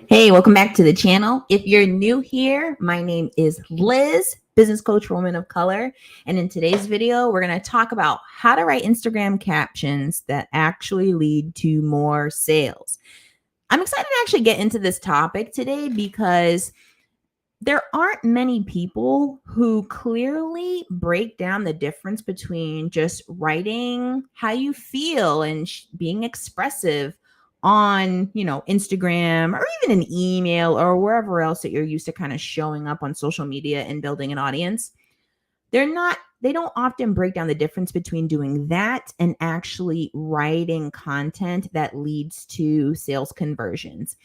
Hey, welcome back to the channel. If you're new here, my name is Liz, business coach for women of color. And in today's video, we're going to talk about how to write Instagram captions that actually lead to more sales. I'm excited to actually get into this topic today because there aren't many people who clearly break down the difference between just writing how you feel and being expressive on, Instagram or even an email or wherever else that you're used to kind of showing up on social media and building an audience. They don't often break down the difference between doing that and actually writing content that leads to sales conversions.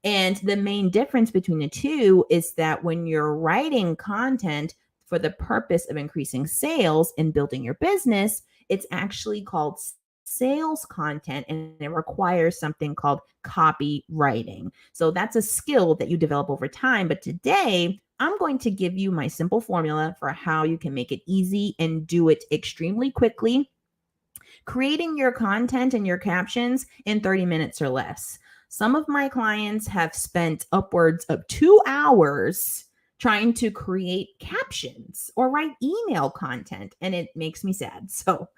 And the main difference between the two is that when you're writing content for the purpose of increasing sales and building your business, it's actually called sales content, and it requires something called copywriting. So that's a skill that you develop over time. But today, I'm going to give you my simple formula for how you can make it easy and do it extremely quickly, creating your content and your captions in 30 minutes or less. Some of my clients have spent upwards of 2 hours trying to create captions or write email content, and it makes me sad. So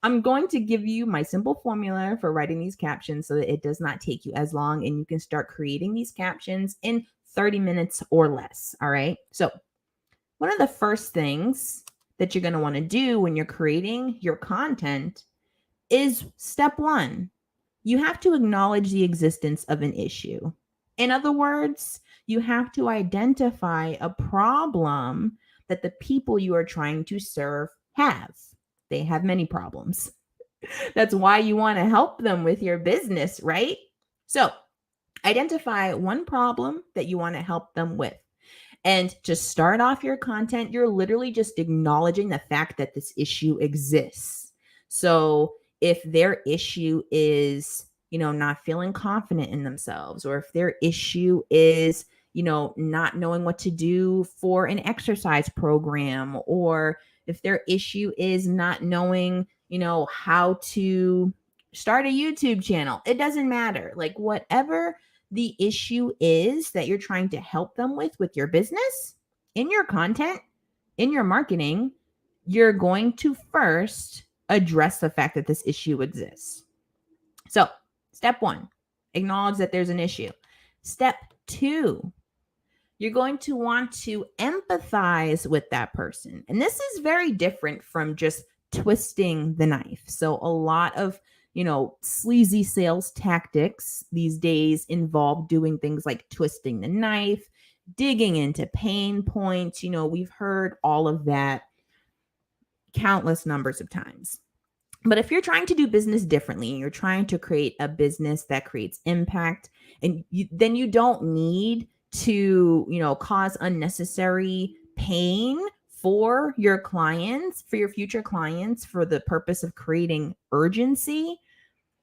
I'm going to give you my simple formula for writing these captions so that it does not take you as long and you can start creating these captions in 30 minutes or less. All right. So one of the first things that you're going to want to do when you're creating your content is step one. You have to acknowledge the existence of an issue. In other words, you have to identify a problem that the people you are trying to serve have. They have many problems. That's why you want to help them with your business, right? So identify one problem that you want to help them with. And to start off your content, you're literally just acknowledging the fact that this issue exists. So if their issue is, not feeling confident in themselves, or if their issue is, not knowing what to do for an exercise program, or if their issue is not knowing, how to start a YouTube channel, it doesn't matter. Like whatever the issue is that you're trying to help them with your business, in your content, in your marketing, you're going to first address the fact that this issue exists. So, step one, acknowledge that there's an issue. Step two, you're going to want to empathize with that person. And this is very different from just twisting the knife. So, a lot of sleazy sales tactics these days involve doing things like twisting the knife, digging into pain points. We've heard all of that countless numbers of times. But if you're trying to do business differently and you're trying to create a business that creates impact, and then you don't need to, cause unnecessary pain for your clients, for your future clients, for the purpose of creating urgency,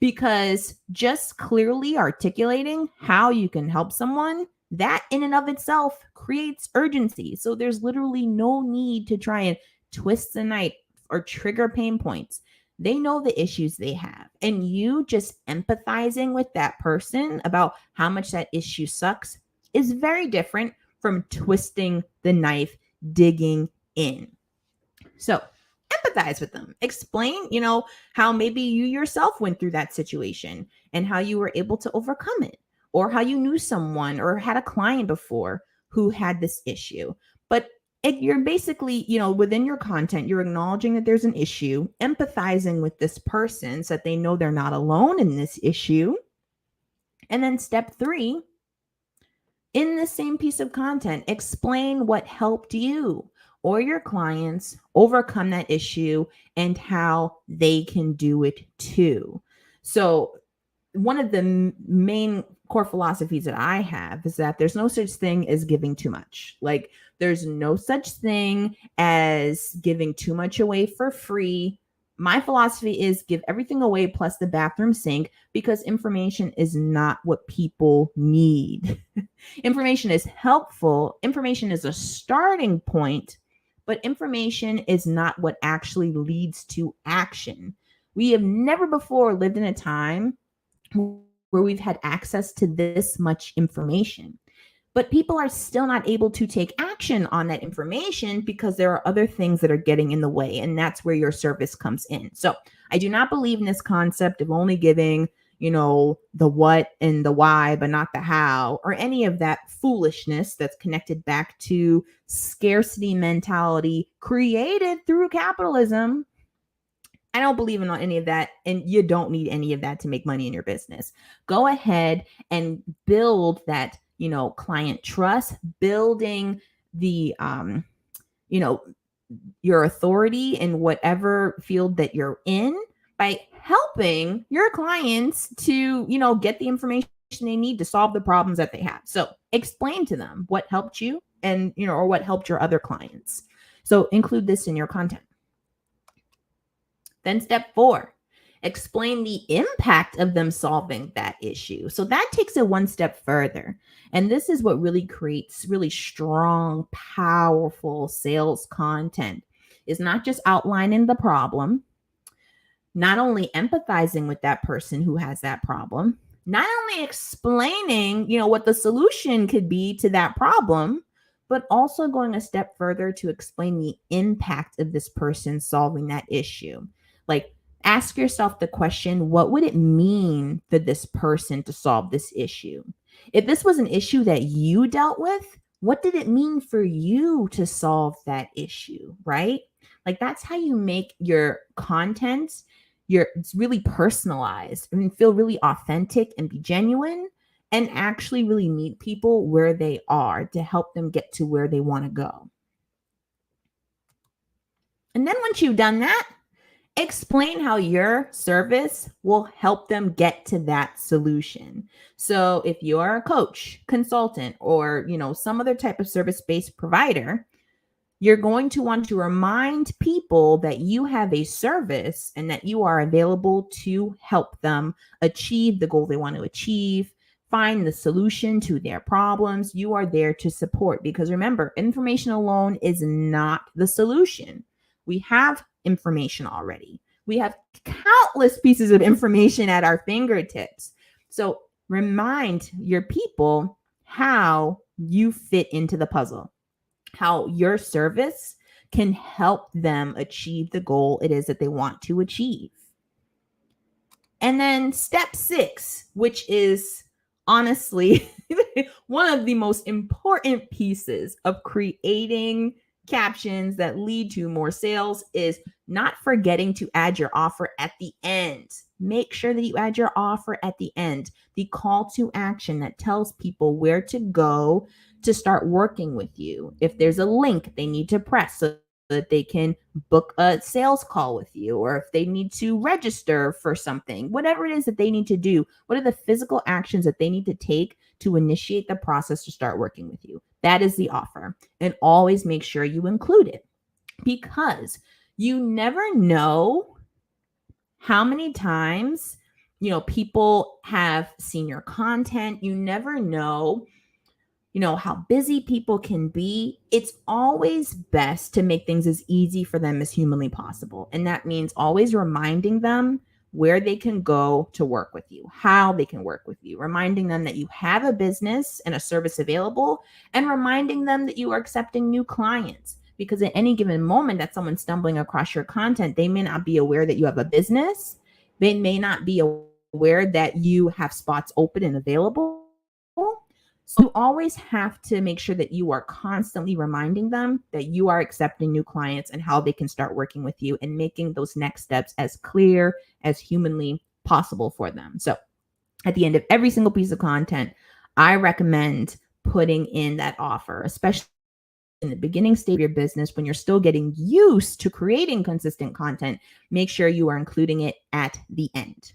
because just clearly articulating how you can help someone, that in and of itself creates urgency. So there's literally no need to try and twist the knife or trigger pain points. They know the issues they have, and you just empathizing with that person about how much that issue sucks is very different from twisting the knife, digging in. So empathize with them. Explain, how maybe you yourself went through that situation and how you were able to overcome it, or how you knew someone or had a client before who had this issue. But you're basically, within your content, you're acknowledging that there's an issue, empathizing with this person so that they know they're not alone in this issue. And then step three, in the same piece of content, explain what helped you or your clients overcome that issue and how they can do it too. So one of the main core philosophies that I have is that there's no such thing as giving too much. Like there's no such thing as giving too much away for free. My philosophy is give everything away plus the bathroom sink, because information is not what people need. Information is helpful. Information is a starting point, but information is not what actually leads to action. We have never before lived in a time where we've had access to this much information. But people are still not able to take action on that information because there are other things that are getting in the way. And that's where your service comes in. So I do not believe in this concept of only giving, the what and the why, but not the how, or any of that foolishness that's connected back to scarcity mentality created through capitalism. I don't believe in any of that, and you don't need any of that to make money in your business. Go ahead and build that, client trust, building the, your authority in whatever field that you're in by helping your clients to, get the information they need to solve the problems that they have. So explain to them what helped you and, or what helped your other clients. So include this in your content. Then step 4, explain the impact of them solving that issue. So that takes it one step further. And this is what really creates really strong, powerful sales content, is not just outlining the problem, not only empathizing with that person who has that problem, not only explaining, what the solution could be to that problem, but also going a step further to explain the impact of this person solving that issue. Like, ask yourself the question, what would it mean for this person to solve this issue? If this was an issue that you dealt with, what did it mean for you to solve that issue, right? Like, that's how you make your content, it's really personalized and feel really authentic and be genuine and actually really meet people where they are to help them get to where they want to go. And then once you've done that, explain how your service will help them get to that solution. So if you are a coach, consultant, or, some other type of service-based provider, you're going to want to remind people that you have a service and that you are available to help them achieve the goal they want to achieve, find the solution to their problems. You are there to support, because remember, information alone is not the solution. We have information already. We have countless pieces of information at our fingertips. So remind your people how you fit into the puzzle, how your service can help them achieve the goal it is that they want to achieve. And then step 6, which is honestly one of the most important pieces of creating captions that lead to more sales, is not forgetting to add your offer at the end. Make sure that you add your offer at the end, the call to action that tells people where to go to start working with you. If there's a link they need to press so that they can book a sales call with you, or if they need to register for something, whatever it is that they need to do, what are the physical actions that they need to take to initiate the process to start working with you? That is the offer. And always make sure you include it, because you never know how many times, people have seen your content. You never know, how busy people can be. It's always best to make things as easy for them as humanly possible. And that means always reminding them where they can go to work with you, how they can work with you, reminding them that you have a business and a service available, and reminding them that you are accepting new clients. Because at any given moment that someone's stumbling across your content, they may not be aware that you have a business. They may not be aware that you have spots open and available. So you always have to make sure that you are constantly reminding them that you are accepting new clients and how they can start working with you, and making those next steps as clear as humanly possible for them. So at the end of every single piece of content, I recommend putting in that offer, especially in the beginning stage of your business when you're still getting used to creating consistent content. Make sure you are including it at the end.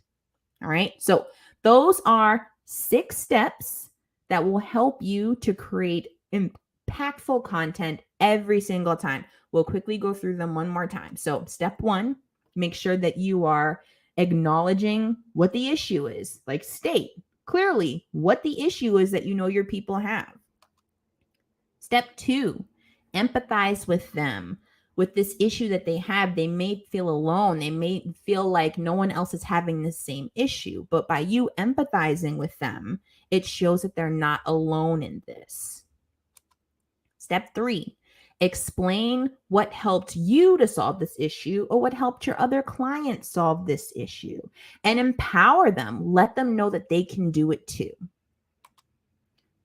All right. So those are 6 steps that will help you to create impactful content every single time. We'll quickly go through them one more time. So step 1, make sure that you are acknowledging what the issue is. Like, state clearly what the issue is that your people have. Step 2, empathize with them. with this issue that they have, they may feel alone. They may feel like no one else is having the same issue. But by you empathizing with them, it shows that they're not alone in this. Step 3, explain what helped you to solve this issue or what helped your other clients solve this issue, and empower them. Let them know that they can do it too.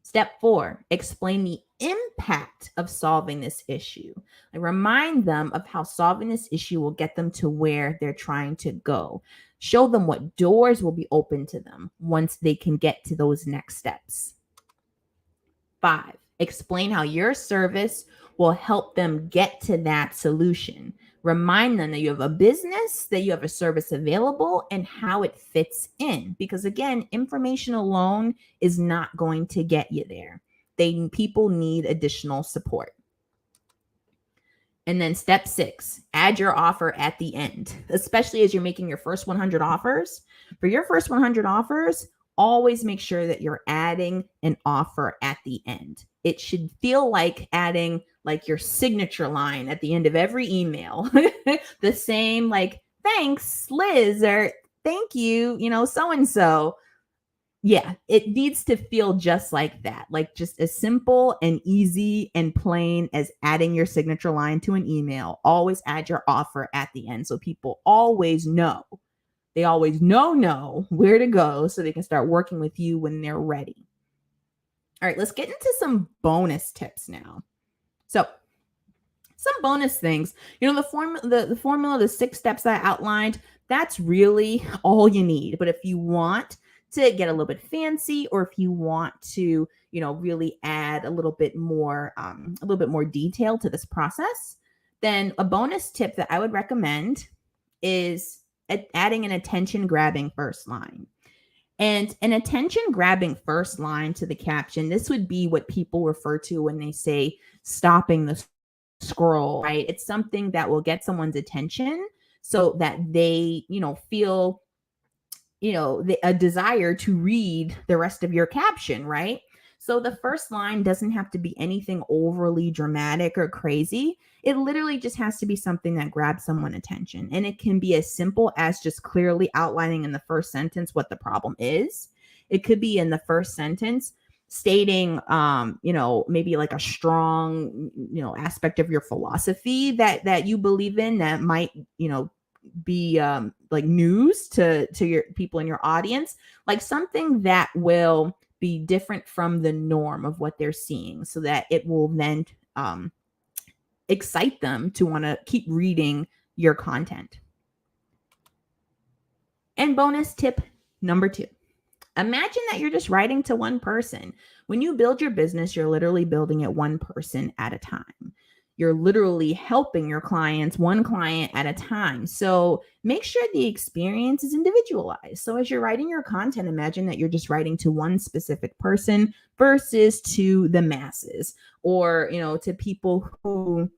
Step 4, explain the impact of solving this issue. And remind them of how solving this issue will get them to where they're trying to go. Show them what doors will be open to them once they can get to those next steps. 5, explain how your service will help them get to that solution. Remind them that you have a business, that you have a service available, and how it fits in. Because again, information alone is not going to get you there. People need additional support. And then step 6, add your offer at the end, especially as you're making your first 100 offers. For your first 100 offers, always make sure that you're adding an offer at the end. It should feel like adding like your signature line at the end of every email. The same like, thanks, Liz, or thank you, so-and-so. Yeah, it needs to feel just like that, like just as simple and easy and plain as adding your signature line to an email. Always add your offer at the end so people always know. They always know where to go so they can start working with you when they're ready. All right, let's get into some bonus tips now. So some bonus things, the formula, the 6 steps that I outlined, that's really all you need. But if you want to get a little bit fancy, or if you want to, really add a little bit more detail to this process, then a bonus tip that I would recommend is adding an attention grabbing first line. And an attention grabbing first line to the caption, this would be what people refer to when they say stopping the scroll, right? It's something that will get someone's attention so that they, feel, a desire to read the rest of your caption, right? So the first line doesn't have to be anything overly dramatic or crazy. It literally just has to be something that grabs someone's attention. And it can be as simple as just clearly outlining in the first sentence what the problem is. It could be in the first sentence stating, maybe like a strong, aspect of your philosophy that you believe in that might, be like news to your people in your audience, like something that will be different from the norm of what they're seeing, so that it will then excite them to want to keep reading your content. And bonus tip number 2, imagine that you're just writing to one person. When you build your business, you're literally building it one person at a time. You're literally helping your clients one client at a time. So make sure the experience is individualized. So as you're writing your content, imagine that you're just writing to one specific person versus to the masses, or, to people who,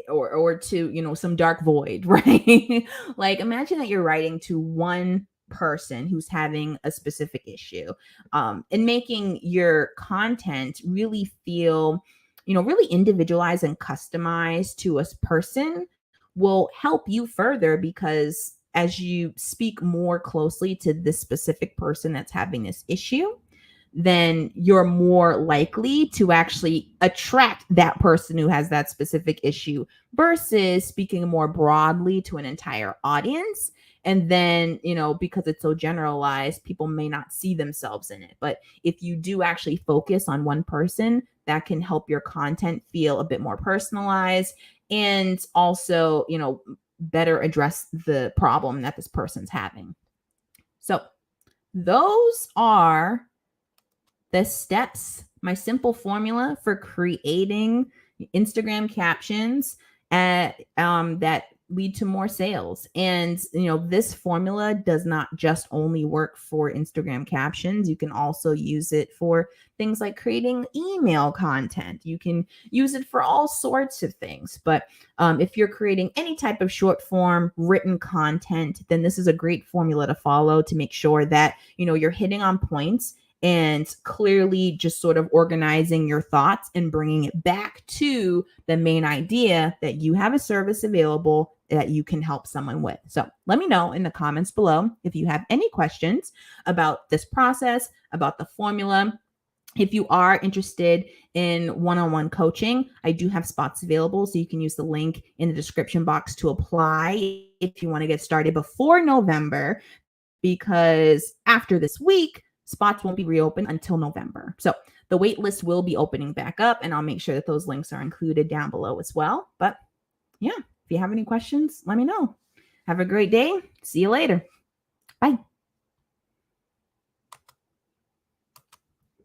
or to, some dark void, right? Like imagine that you're writing to one person who's having a specific issue, and making your content really feel, really individualized and customized to a person will help you further, because as you speak more closely to this specific person that's having this issue, then you're more likely to actually attract that person who has that specific issue versus speaking more broadly to an entire audience. And then, because it's so generalized, people may not see themselves in it. But if you do actually focus on one person, that can help your content feel a bit more personalized and also, better address the problem that this person's having. So those are the steps, my simple formula for creating Instagram captions that lead to more sales. And, this formula does not just only work for Instagram captions. You can also use it for things like creating email content. You can use it for all sorts of things. But if you're creating any type of short form written content, then this is a great formula to follow to make sure that, you're hitting on points and clearly just sort of organizing your thoughts and bringing it back to the main idea that you have a service available that you can help someone with. So let me know in the comments below if you have any questions about this process, about the formula. If you are interested in one-on-one coaching, I do have spots available. So you can use the link in the description box to apply if you want to get started before November, because after this week, spots won't be reopened until November. So the wait list will be opening back up, and I'll make sure that those links are included down below as well. But yeah, if you have any questions, let me know. Have a great day. See you later. Bye.